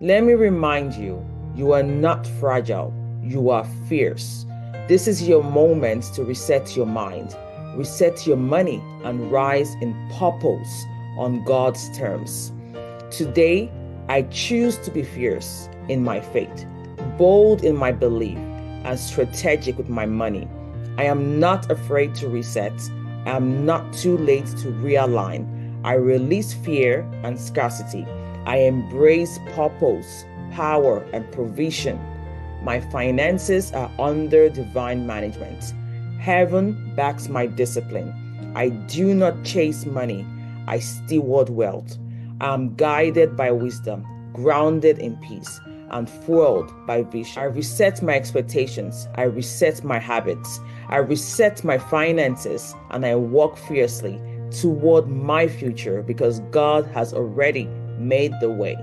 Let me remind you, you are not fragile, you are fierce. This is your moment to reset your mind, reset your money, and rise in purpose on God's terms. Today, I choose to be fierce in my faith, bold in my belief, and strategic with my money. I am not afraid to reset. I am not too late to realign. I release fear and scarcity. I embrace purpose, power, and provision. My finances are under divine management. Heaven backs my discipline. I do not chase money, I steward wealth. I am guided by wisdom, grounded in peace, and fueled by vision. I reset my expectations. I reset my habits. I reset my finances, and I walk fiercely toward my future because God has already made the way.